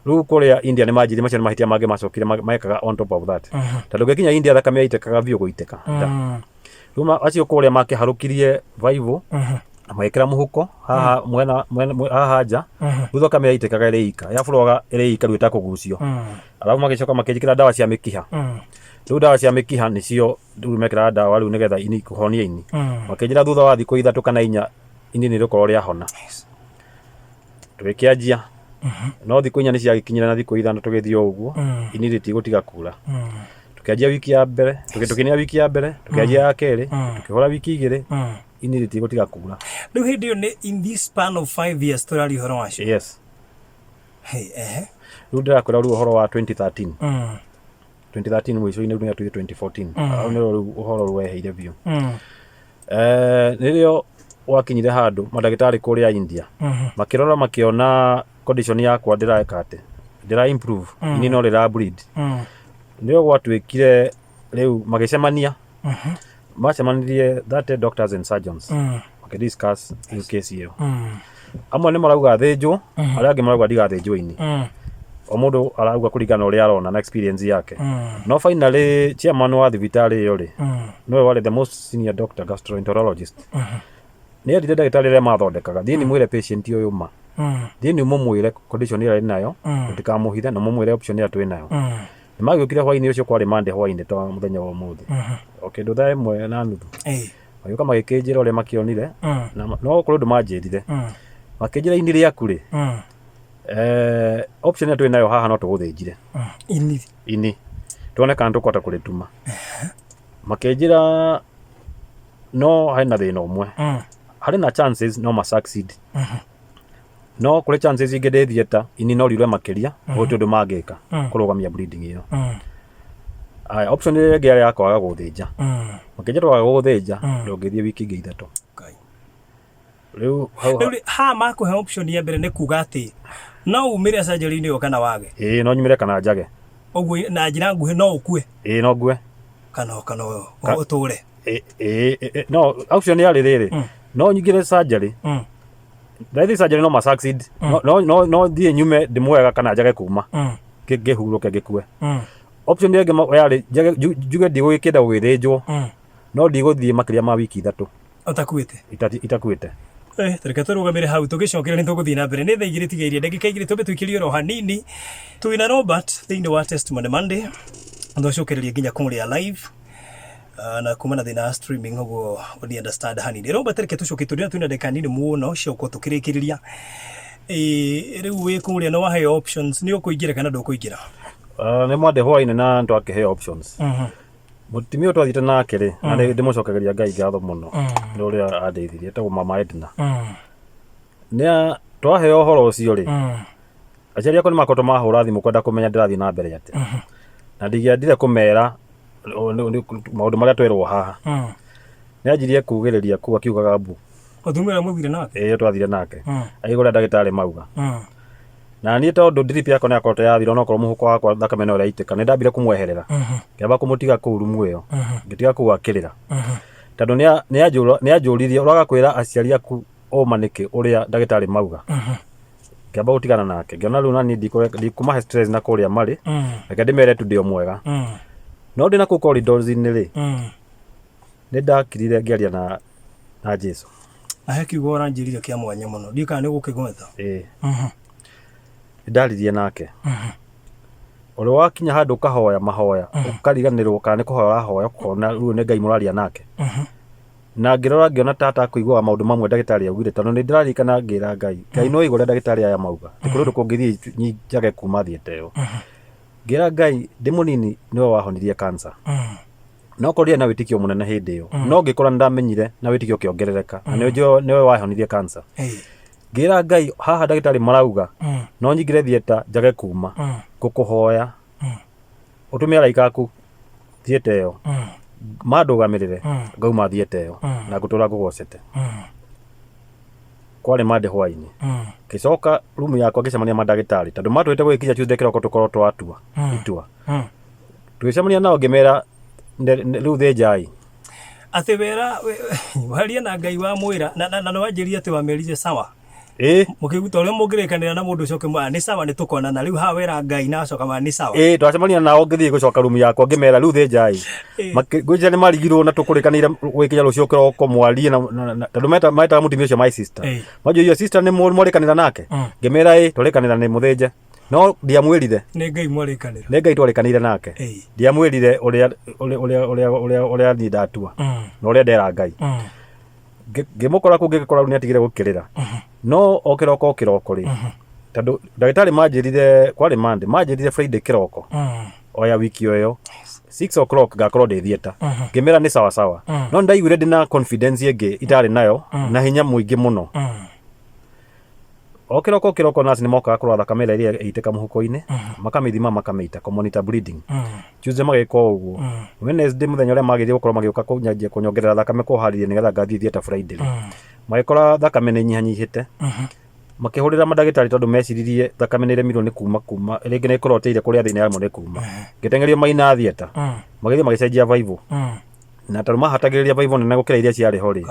riu kuria India ni manjiri macio ni mahitia mangi macokire mekaga on top of that tondu gekinya India thakame yaitekaga biu guiteka riu acio kuria makiharukirie 5 na magikira muhuko haha mwena haha nja thutha kamera itekaga iriika yaburoga iriika rwita kugucio alafu magicoka makijikira dawa cia mikiha riu dawa cia mikiha nicio riu mekira dawa riu nigetha ini kuhonia ini makijira thutha wa thiku 3 kana 4 ini ni rukoro ria hona tugikianjia no thiku 4 ni ciagikinyira na thiku 5 tugithio uguo ini ritigutiga kura tukianjia wiki ya mbere tukinia wiki ya mbere tukianjia ya keri tukihora wiki 2 ini ritigutiga kura riu hindi yo ni in this span of 5 years turari horo wacio yes hey riu ndirakwira riu uhoro wa 2013 mwico-ini riu ni 2014 au niro riu uhoro rweheire biu nirio wakinyire handu madagitari kuria India makirora makiona condition yakwa ndiraeka ati ndira improve ini no rira bleed nirio gwatwikire riu magicemania macemanirie that doctors and surgeons discuss in case hiyo amwe ni marauga thinjwo aria angi marauga ndigathinjwo ini o mundu arauga kuringana uria arona na experience yake no finally chairman wa thibitari iyo ri no wale the most senior doctor gastroenterologist ni erire ndagitari ria mathondekaga thiini mwire patient uyu ma thiini mumwire condition ira ri nayo tutikamuhithe na mumwire option ira twi nayo ni magiukire hwaini ucio kwari mande hwaini to muthenya wa muthi okay ndutha imwe na nuthu magioka magikinjira uria makionire no kuri ndu manjirire makinjira ini riaku ri option ira twi nayo haha no tuguthinjire ini tuone kana tukwata kurituma makinjira no haina thina umwe hari na chances no ma succeed no kuri chances ingede thieta ini no rirwe makiria gutu ndu mangika kurugamia bleeding iyo option ile ngea yakwaga guthinja makinjira wa guthinja ndungithie wiki ingi 3 riu ha makuhe option ya mbere ni kuga ati no umire surgery ni kana wage no nyumire kana njage oguo na njira nguhe no ukue no ngue kana uture no option ya riri no nyigire surgery Dathi surgery no ma succeed no thie nyume ndimwega kana njage kuma ngihuruke ngikue option ya ngema yari juge ndigukida gwithinjwo no ndigũthie makiria ma wiki 3 utakuite itakuite tereka turugamire hau tugicokera ni tuguthii na mbere ni thaa igiri tigairie ndagika igiri tumbe twikirie ro hanini twina Robert thiini wa Testimony Monday ndocokereria nginya kuria live na kumana thina streaming uguo uni understand hanini Robert tereka tucoke turia twina ndagika nini muno cioka tukirikiriria riu wi kuria no wahe options ni ukuingira kana ndukuingira ni mwande hwaine na ndo akihe options mutimio twathite nake ri na ndimucokageria Ngai ngatho muno ni uria andeithirie ta mama Edna nia twahe uhoro ucio ri aciari akwa ni makoto mahura thimu kwenda kumenya ndirathi na mbere ate na ndigiandire kumera maundu maria twerwo haha ni anjirie kugiriria ku akiugaga mbu uthumira mwithire nake twathire nake aigura ndagitari mauga na ni tondu drip yako ni akoto yathira no korwo muhuko wakwa thakame no iraiteka ni ndambire kumweherera kiamba kumutiga ku rumu iyo ngitiga ku akirira tondu ni ajuririe uraga kwira aciari aku omanike uria ndagitari mauga kiamba gutigana nake ngiona riu nani ndikumahe stress na kuria mari reke ndimere tu ndio mwega no ndina ku corridors ni ri ni ndakirire ngiaria na Jesu ahekiuga oranjirire kia mwanya muno ndika ni gukigwetha ndaririe nake uri wakinya handu kahoya mahoya ukariganirwo kana ni kuhoya hoya kona riu ni Ngai muraria nake na ngirora ngiona tata kuigwa maundu mamwe ndagitari augire tondu ni ndirarikana ngira Ngai no igore ndagitari aya mauga ndikurundu kungithie njage kuma thieteo ngira Ngai ndi munini niwe wahonirie cancer no koria na witikio munene hindi iyo no ngikora ndamenyire na witikio kiongerereka na niwe wahonirie cancer ngira Ngai haha ndagitari marauga no nyingire thieta njage kuma ngukuhoya utumia raika aku thieta iyo mandugamirire ngauma thieta iyo na ngutura ngugocete kwari mande hwaini kicoka rumu yakwa ngicemania mandagitari tondu matwite gwikinya Tuesday kiroko tukorwo twatua itua twicemania nao ngimera riu thinjai ati wera waria na Ngai wa mwira na no wanjirie ati wamerije sawa mukiguta uria mungirikanira na mundu coke mwa ni sawa ni tukona na riu ha wera Ngai na coka ma ni sawa twacemania nao ngithii gucoka rumu yakwa ngimera riu thinjai makigwija ni marigirwo na tukurikanira gwikinya rucio kiroko mwarie na tondu meta mutumia ucio my sister majo iyo sister ni mwarikanira nake ngimera turikanira ni muthinje no ndiamwirire ni Ngai mwarikanira ni Ngai twarikanire nake ndiamwirire uria ni ndatua na uria ndera Ngai ngimukora kungikora ni atigire gukirira no okiroko ri tondu ndagitari manjirire kwari mande manjirire Friday kiroko oya wiki iyo 6 o'clock gakorwo ndi thieta ngimera ni sawa sawa no ndaiguire ndina confidence ingi itari nayo na hinya muingi muno okiroko nasi ni moka kurwa kamera iria iteka muhuko-ini makamithima makameita monitor bleeding Tuesday magiko uguo Wednesday muthenya uria magirie gukorwo magioka kunyanjia kunyongerera thakame kuharirie nigetha ngathii thieta Friday magikora thakame ni nyihanyihite makihurira mandagitari tondu meciririe thakame ni remirwo ni kuma ringi ni kuroteire kuria thini ya mone kuma ngitengerio maina thieta magithie magicenjia vaivu na tondu mahatagiriria vaivu nene gukira iria ciari hori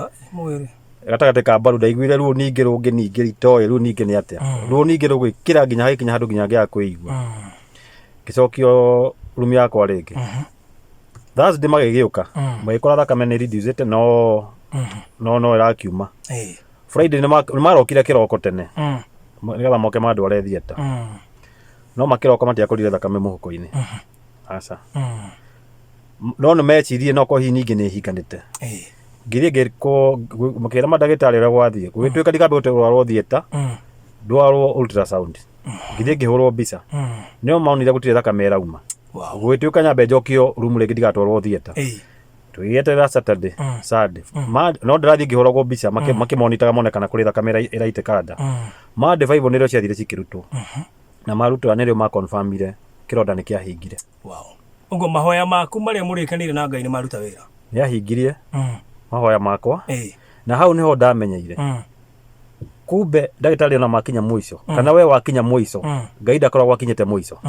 gatagate ka mbaru ndaiguire ruo ningi rungi ningi itoe ruo ningi ni atia ruo ningi rugwikira nginya hakinya handu nginya ngia kuigua gicokio rumu yakwa ringi Thursday magigiuka magikora thakame ni reduced no irakiuma Friday ni marokire kiroko tene nigetha moke mandware thieta no makiroko matiakorire thakame muhuko-ini aca no mecirie no ko hihi ningi ni hikanite ngirie ngiriko makira mandagitari ria gwathie gwituika ndikambe guterwo thieta ndwarwo ultrasound ngirie ngihurwo mbica nio maunire gutire thakame irauma gwituika nyambe njokio rumu ringi ndigatwarwo thieta twieterera Saturday Sunday no ndirathie ngihurwo mbica makimonitaga monekana kuri thakame iraiteka nda Monday 5 nirio ciathire cikirutwo na marutwo nirio ma confirmire kironda ni kiahingire ugo mahoya maku maria murikanire na Ngai ni maruta wira niahingirie mahoya makwa na hau niho ndamenyeire kumbe ndagitari ona makinya mwico kana we wakinya mwico Ngai ndakoragwo akinyite mwico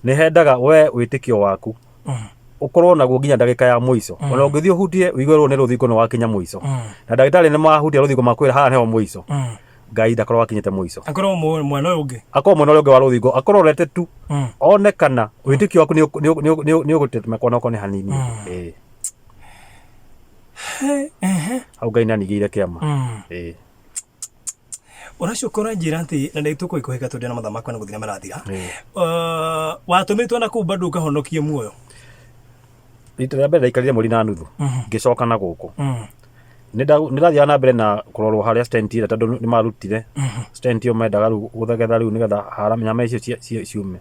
ni hendaga we witikio waku ukorwo naguo nginya ndagika ya mwico ona ungithii uhutie uigwerwo ni ruthingo no wakinya mwico na ndagitari ni mahutia ruthingo makwira haha niho mwico Ngai ndakoragwo akinyite mwico akorwo mwana ungi wa ruthingo akorwo rete tu onekana witikio waku ni ugutete kona uko ni hanini au Ngai nanigire kiama uracukura njira nti na ndituko ikuheka tundu na mathamako na guthina marathira watumitwo na kuu bado ukahonokie muoyo rita rĩa mbere ndaikarire mweri na nuthu ngicoka na guku nĩndathiaga na mbere na kurorwo haria stent ira tondu ni marutire stent iyo mendaga riu guthagetha riu nigetha nyama icio ciume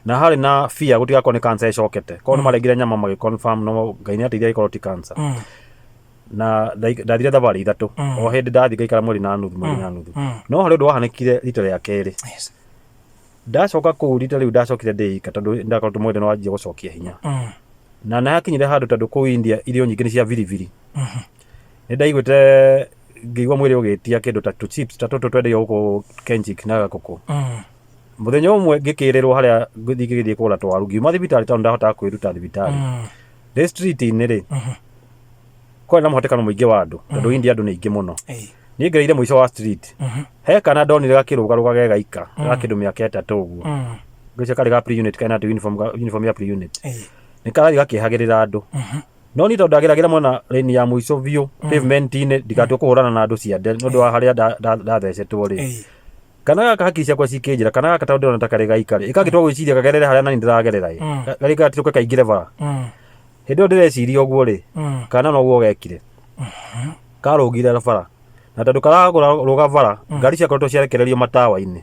na hari na fear gutigakorwo ni cancer icokete korwo ni marengire nyama magiconfirm no Ngai ni ateithia ikorwo ti cancer na ndathire thabari ithatu o hindi ndathi ngaikara mweri na nuthu no hari undu wahanĩkire rita rĩa keri ndacoka kuu rita riu ndacokire ndiika tondu ndakoretwo mwende no wanjia gucokia hinya na nahakinyire handu tondu kuu India irio nyingĩ ni cia viriviri ni ndaiguĩte ngĩigua mwĩrĩ ũgĩtia kĩndũ ta chips ta tũtũ twendagia gũkũ Kenchic na Gakuku muthenya ũmwe ngĩkĩrĩrwo harĩa ngĩthiĩ kũgũra twaru ngiuma thibitarĩ tondũ ndahotaga kwĩruta thibitarĩ ndĩ street-inĩ rĩ kwarĩ na mũhatĩkano mũingĩ wa andũ tondũ India andũ nĩ aingĩ mũno niĩ ngereire mũico wa street he kana ndonire gakĩrũgarũga gegaika ga kĩndũ mĩaka ĩtatũ ũguo ngĩcia karĩ ga pre-unit kena uniform ya pre-unit nĩ karathi gakĩhagĩrĩra andũ no ni tondu ndageragira mwena lane ya muico biu pavement-inĩ ndigatue kuhurana na andu ciande no ndo haria ndathecetwo ri kana gaka hakicia kwa cikinjira kana gaka tondu ona takare gaikare ikagitwa gwiciria kagerere haria nani ndiragerera gari gatiruka kaingire bara hindi ndireciria uguo ri kana no guo gekire karugire bara na tondu karagura ruga bara ngari cia koretwo ciarekererio matawa-ini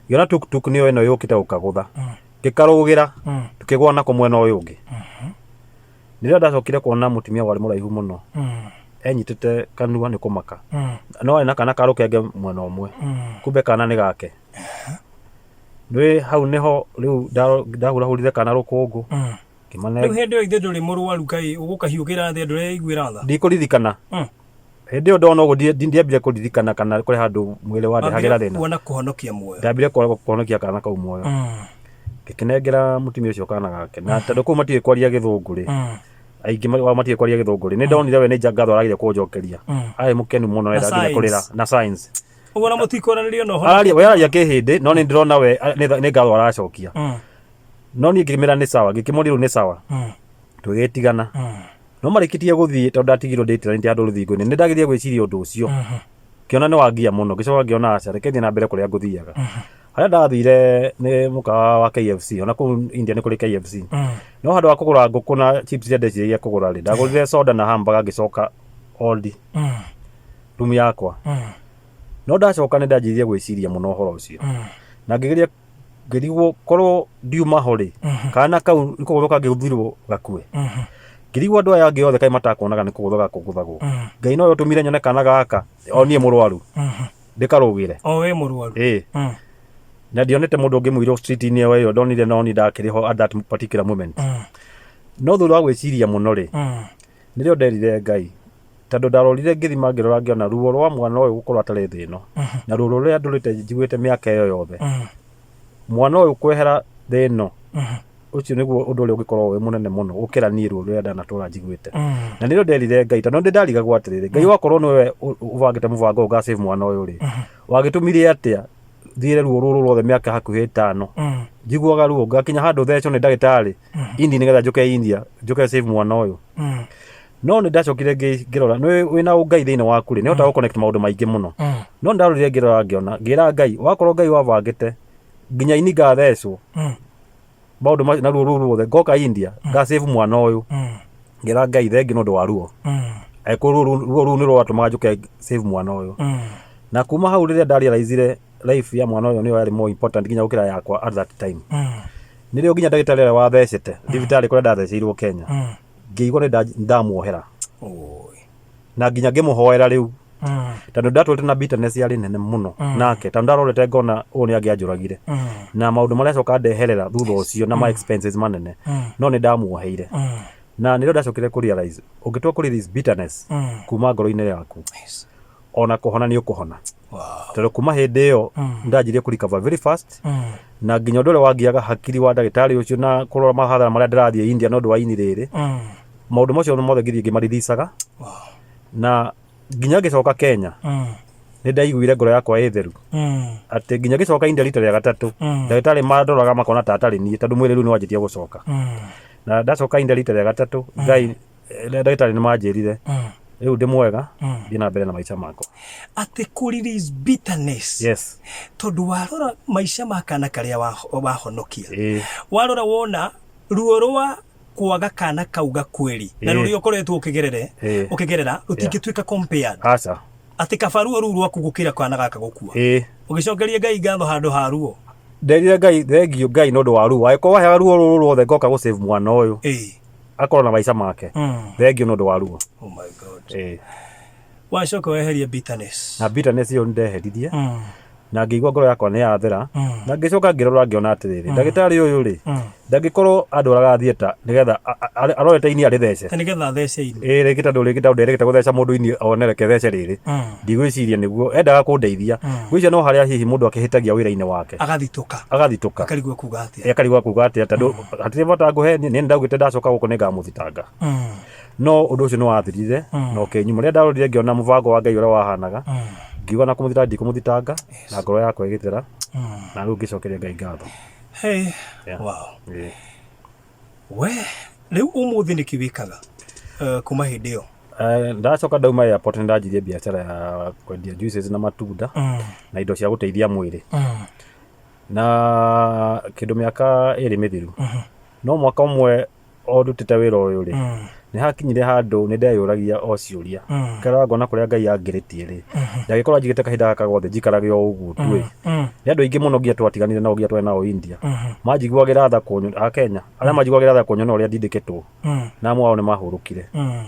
yona tuk niyo eno yukite ukagutha gikarugira tukigwa nako mwena uyu ungi nira ndacokire kuona mutumia wari muraihu muno enyitete kanua nĩ kũmaka no ena kana karũkenge mwena ũmwe kumbe kana nĩ gake nĩ hau nĩho rĩu ndahũrahũrire kana rũkũngũ rĩu hĩndĩ ĩyo ithe ndũrĩ mũrwaru Ngai ũgũkahiũkĩra thĩ ndũreiguĩra tha ndikũririkana hĩndĩ ĩyo ndona ũguo ndiambire kũririkana kana kũrĩ handũ mwĩrĩ wandehagĩra thĩna kuona kũhonokia muoyo ndambire kũhonokia kana kau muoyo ngĩkĩnengera mũtumia ũcio kana gake na tondũ kũu matiĩ kwaria gĩthũngũ rĩ aingĩ matiĩ kwaria gĩthũngũ rĩ nĩ ndonire we nĩ ngatho aragire kũnjokeria arĩ mũkenu mũno nginya kũrĩra na science ũguo na mũtikũranĩrio no we araria kĩhĩndĩ no nĩ ndĩrona we nĩ ngatho aracokia no niĩ ngĩmĩra nĩ sawa ngĩkĩmonia rĩu nĩ sawa twĩgĩtigana no marĩkĩtie gũthiĩ tondũ ndatigirwo ndĩtiranĩte handũ rũthingo-inĩ nĩ ndagĩrĩire gwĩciria ũndũ ũcio kĩona nĩ wangia mũno ngĩcoka ngĩona aca reke thiĩ na mbere kũrĩa ngũthiaga harĩa ndathire nĩ mũkawa wa KFC ona kũu India nĩ kũrĩ KFC no handũ wa kũgũra ngũkũ na chips iria ndeciragia kũgũra rĩ ndagũrire soda na hamburger ngĩcoka Aldi rumu yakwa no ndacoka nĩ ndanjirie gwĩciria mũno ũhoro ũcio na ngĩgeria ngĩrigwo korwo ndiuma ho rĩ kana kau nĩ kũgũthwo kangĩgũthirwo gakue ngĩrigwo andũ aya angĩ othe kaĩ matakuonaga nĩ kũgũthwo gakũgũthagwo Ngai no ũtũmire nyone kana gaka o niĩ mũrwaru ndĩkarũgĩre o we mũrwaru na ndionete mũndũ ũngĩ mũirũ street-inĩ ĩyo ndonire no ni ndakĩrĩ ho at that particular moment no thutha wa gwĩciria mũno rĩ nĩrĩo nderire Ngai tondũ ndarorire ngĩthima ngĩrora ngĩona ruo rwa mwana ũyũ gũkorwo atarĩ thĩ ĩno na ruo rũrĩa ndũrĩte njiguĩte mĩaka ĩyo yothe mwana ũyũ kwehera thĩ ĩno ũcio nĩguo ũndũ ũrĩa ũngĩkorwo wĩ mũnene mũno gũkĩra niĩ ruo rũrĩa ndanatũra njiguĩte na nĩrĩo nderire Ngai tondũ ndarigagwo atĩrĩrĩ Ngai wakorwo nĩwe ũbangĩte mũbango ũyũ ga-save mwana ũyũ rĩ wagĩtũmire atĩa thiire ruo rũrũ rwothe mĩaka hakuhĩ 5 njiguaga ruo ngakinya handũ thecwo nĩ ndagĩtarĩ India nĩgetha njoke India njoke save mwana ũyũ no nĩ ndacokire ngĩrora wĩna Ngai thĩinĩ waku rĩ nĩ hotaga gũconnect maũndũ maingĩ mũno no ndarorire ngĩrora ngĩona ngĩra Ngai wakorwo Ngai wabangĩte nginya ini ngathecwo maũndũ na ruo rũrũ rwothe ngoka India nga save mwana ũyũ ngĩra Ngai thengi nĩ ũndũ wa ruo ruo rũu nĩ rwatũmaga njoke save mwana ũyũ na kuma hau rĩrĩa ndarealizire life ya mwana ũyũ nĩyo yarĩ more important nginya gũkĩra yakwa at that time nĩrĩo nginya ndagĩtarĩ ũrĩa wathecete thibitarĩ kũrĩa ndatheceirwo Kenya ngĩigua nĩ ndamuohera na nginya ngĩmũhoera rĩu tondũ ndatũrĩte na bitterness yarĩ nene mũno nake tondũ ndarorete ngona ũũ nĩ angĩanjũragire na maũndũ marĩa acoka ndeherera thutha ũcio na my expenses manene no nĩ ndamuoheire na nĩrĩo ndacokire kũ realize ũngĩtua kũ release bitterness kuma ngoro-inĩ yaku ona kũhona nĩ ũkũhona tondũ kuma hĩndĩ ĩyo ndanjirie kũ recover very fast na nginya ũndũ ũrĩa wangiaga hakiri wa ndagĩtarĩ ũcio na kũrora mahathara marĩa ndĩrathiĩ India no ũndũ wa ini rĩrĩ maũndũ macio mothe ngĩthiĩ ngĩmarilicaga na nginya ngĩcoka Kenya nĩ ndaiguire ngoro yakwa ĩ theru atĩ nginya ngĩcoka India rita rĩa gatatũ ndagĩtarĩ mandoraga makona ta atarĩ niĩ tondũ mwĩrĩ rĩu nĩ wanjĩtie gũcoka na ndacoka India rita rĩa gatatũ Ngai ndagĩtarĩ nĩ manjĩrire rĩu ndĩ mwega thiĩ na mbere na maica makwa atĩ kũ release bitterness tondũ warora maica ma kana karĩa wahonokia warora wona ruo rwa kwaga kana kau gakweri na rũrĩa ũkoretwo ũkĩgerera rũtingĩtuĩka compared aca atĩ kabaruo rũu rwaku gũkĩra kana gaka gũkua ũgĩcokeria Ngai ngatho handũ ha ruo nderire Ngai thengio Ngai nĩ ũndũ wa ruo angĩkorwo waheaga ruo rũrũ rwothe ngoka gũ save mwana ũyũ akorwo na maica make thengio nĩ ũndũ wa ruo oh my God wacoka weheria bitterness na bitterness ĩyo ndeheririe na ngĩigua ngoro yakwa nĩ yathera na ngĩcoka ngĩrora ngĩona atĩrĩrĩ ndagĩtarĩ ũyũ rĩ ndangĩkorwo andũraga thieta nĩgetha arorete ini arĩthece nĩgetha thece ini rĩngĩ tondũ nderekete gũtheca mũndũ ini onereke thece rĩrĩ ndigwĩciria nĩguo endaga kũndeithia gwĩciria no harĩa hihi mũndũ akĩhĩtagia wĩra-inĩ wake agathitũka akarigwo kuga atĩa tondũ hatirĩ bata ngũhenia nĩ ndaugĩte ndacoka gũkũ nĩngamũthitanga no ũndũ ũcio nĩ wathirire na ũkĩnyuma rĩrĩa ndarorire ngĩona mũbango wa Ngai ũrĩa wahanaga ngiuga na kũmũthitanga ndikũmũthitanga na ngoro yakwa ĩgĩthera na rĩu ngĩcokeria Ngai ngatho we rĩu ũmũthĩ nĩkĩ wĩkaga kuma hĩndĩ ĩyo ndacoka ndauma airport nĩ ndanjirie biacara ya kwendia juices na matunda na indo cia gũteithia mwĩrĩ na kĩndũ mĩaka ĩrĩ mĩthiru no mwaka ũmwe o ndutĩte wĩra ũyũ rĩ nä hakinyire handå nä ndeyåragia o ciåria karaga ngona kå rä a Ngai angärĩtie rĩ ndagäkorwo njigä te kahinda gaka gothe njikarage o ũguo tu nä andå aingä må no ngia twatiganire nao ngia twarĩ nao India manjiguagä ra tha kũnyona a Kenya arĩa manjiguagä ra tha kũnyona ũrĩa ndindĩkä two na amwe ao nĩ mahũrũkire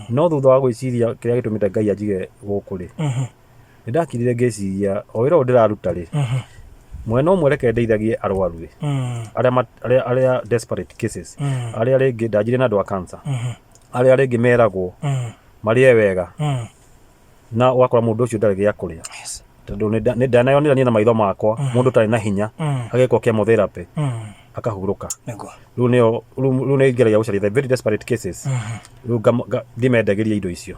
no thutha wa gwĩciria kĩrĩa gĩtũmĩte Ngai anjige gũkũ rĩ nĩ ndakirire ngĩciria o wĩra ũyũ ndĩraruta rĩ mwena ũmwe reke ndeithagie arwaru arĩa desperate cases arĩa rĩngĩ ndanjire na andũ a cancer arĩa rĩngĩ meragwo marĩe wega na wakora mũndũ ũcio ndarĩ gĩa kũrĩa tondũ nĩ ndanayonirania na maitho makwa mũndũ ũtarĩ na hinya agekwo chemotherapy akahurũka rĩu nĩ ngeragia gũcaria the very desperate cases rĩu ndimendagĩria indo icio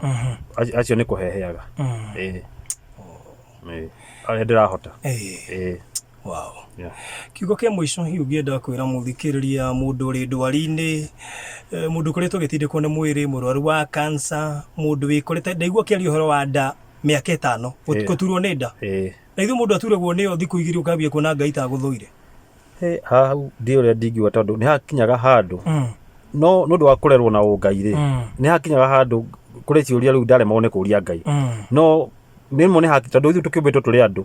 acio nĩ kũheheaga arĩa ndĩrahota wow kiugo kia mwisho hiu ngienda kwira muthikiriria mundu uri ndwari-ini mundu kuretwo gitindikwo ni mwiri murwaru wa cancer mundu wikorete ndaigua kiaria uhoro wa nda miaka 5 guturwo ni nda na ithu mundu aturagwo ni o thiku igiri ukambia kuona Ngai ta guthuire hau ndi uria ndingiwa tondu ni hakinyaga handu no ndu wa kurerwo na Ngai ri ni hakinyaga handu kuri ciuria riu ndaremwo ni kuria Ngai no nĩ mone haki tondu ithu tukiumbĩtwo tũrĩ andũ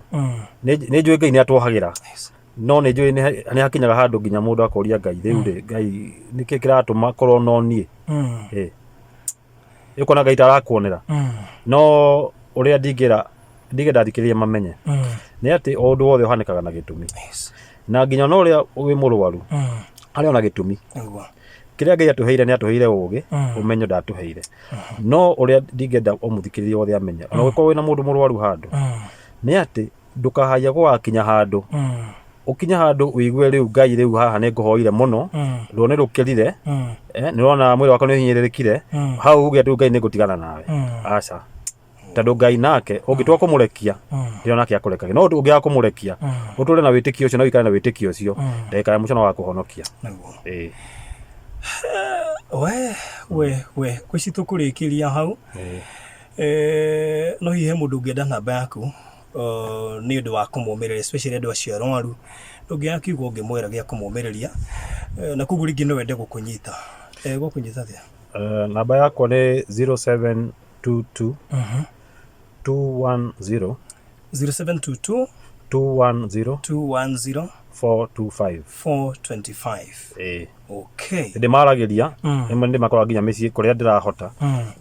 nĩ njũĩ Ngai nĩ atwohagĩra no nĩ njũĩ nĩ hakinyaga handũ nginya mũndũ akoria Ngai rĩu rĩ Ngai nĩkĩ kĩratũma korwo no niĩ ĩkona Ngai tarakuonera no ũrĩa ndingĩenda thikĩrĩrie mamenye nĩ atĩ o ũndũ wothe ũhanĩkaga na gĩtũmi na nginya no ũrĩa wĩ mũrwaru arĩ ona gĩtũmi kĩrĩa Ngai atũheire nĩ atũheire ũũgĩ ũmenyo ndatũheire no ũrĩa ndingĩenda o mũthikĩrĩria wothe amenye ona gũkorwo wĩna mũndũ mũrwaru handũ nĩ atĩ ndũkahaia gũgakinya handũ ũkinya handũ wĩigue rĩu Ngai rĩu haha nĩ ngũhoire mũno ruo nĩ rũkĩrire nĩ ũrona mwĩrĩ wakwa nĩ ũhinyĩrĩrĩkire hau uge atĩ Ngai nĩ ngũtigana nawe aca tondũ Ngai nake ũngĩtua kũmũrekia rĩo nake akũrekagia no ũngĩaga kũmũrekia ũtũre na wĩtĩkio ũcio na wĩikare na wĩtĩkio ũcio ndagĩka ya mũico no wakũhonokia we kwĩci tũkũrĩkĩria hau no hihi he mũndũ ũngĩenda namba yaku nĩ ũndũ wa kũmũmĩrĩria especially andũ acio arwaru ndũngĩaga kiugo ũngĩmwĩra gĩa kũmũmĩrĩria na koguo rĩngĩ no wende gũkũnyita gũkũnyita atĩa namba yakwa nĩ 0722 210 0722 210 425 okay ndĩ maragĩria ĩmwe ndĩ makora nginya mĩciĩ kũrĩa ndĩrahota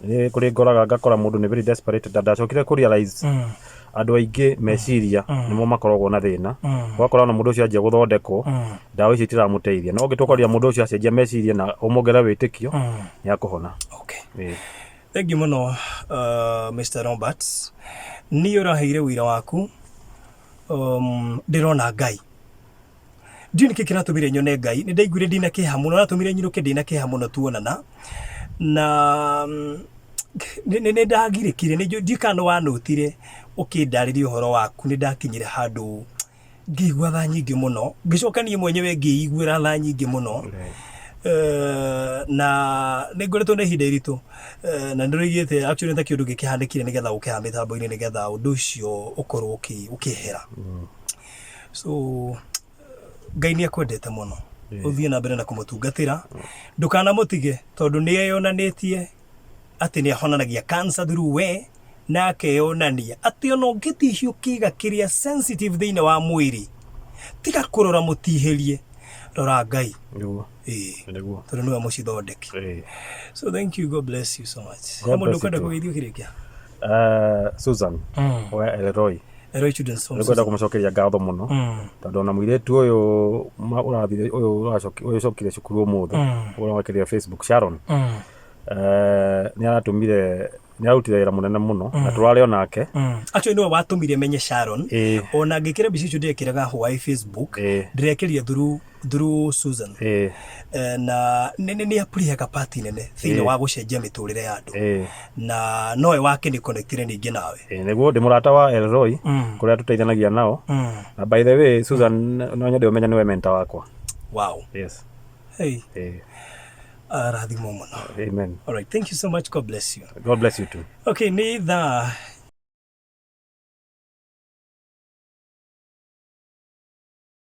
nĩ kũrĩ ngoraga ngakora mũndũ nĩ very desperate ndacokire kũrealize andũ aingĩ meciria nĩmo makoragwo na thĩna wakora na mũndũ ũcio anjia gũthondekwo ndawa icio itiramũteithia no ũngĩtũkoria mũndũ ũcio acenjia meciria na ũmongerera wĩtĩkio nĩ akũhona thank you mũno Mr. Roberts nĩ ũraheire wĩra waku ndĩrona Ngai ndiũ nĩkĩ kĩratũmire nyone Ngai nĩ ndaiguire ndĩna kĩeha mũno natũmire nyinũke ndĩna kĩeha mũno tuonana na nĩ ndagirĩkire ndikano wanũtire ũkĩndarĩria ũhoro waku nĩ ndakinyire handũ ngĩigua tha nyingĩ mũno ngĩcoka niĩ mwenyewe ngĩiguĩra tha nyingĩ mũno na nĩ ngoretwo na ihinda iritũ na nĩroigĩte actually nĩ ta kĩũndũ gĩkĩhanĩkire nĩgetha ũkĩha mĩtambo-inĩ nĩgetha ũndũ ũcio ũkorwo ũkĩehera so Ngai nĩ akwendete mũno ũthiĩ na mbere na kũmũtungatĩra ndũkanamũtige tondũ nĩ eyonanĩtie atĩ nĩ ahonanagia cancer through we na akeyonania atĩ ona ũngĩtihio kĩga kĩrĩa sensitive thĩinĩ wa mwĩrĩ tiga kũrora mũtihĩrie rora Ngai tondũ nĩwe mũcithondeki so thank you God bless you so much mũndũ kwenda kũgeithio kĩrĩkia Susan wa Elroy Children's Home nĩngwenda kũmũcokeria ngatho mũno tondũ ona mũirĩtu ũyũ ũrathire ũyũ ũcokire cukuru ũmũthĩ ũrawakĩria Facebook Sharon nĩ aratũmire nĩ arutire wĩra mũnene mũno na tũrarĩ onake actually nĩwe watũmire menye Sharon ona ngĩkĩra mbica icio ndĩrekĩraga Hawaii Facebook ndĩrekĩria through Susan na nĩ apurihaga party nene thĩinĩ wa gũcenjia mĩtũrĩre ya andũ na nowe wake nĩ connectire ningĩ nawe nĩguo ndĩ mũrata wa Elroy kũrĩa tũteithanagia nao na by the way Susan no nyende ũmenye nĩwe mentor wakwa wow yes hey rathimo mũno amen all right thank you so much God bless you too okay ni thaa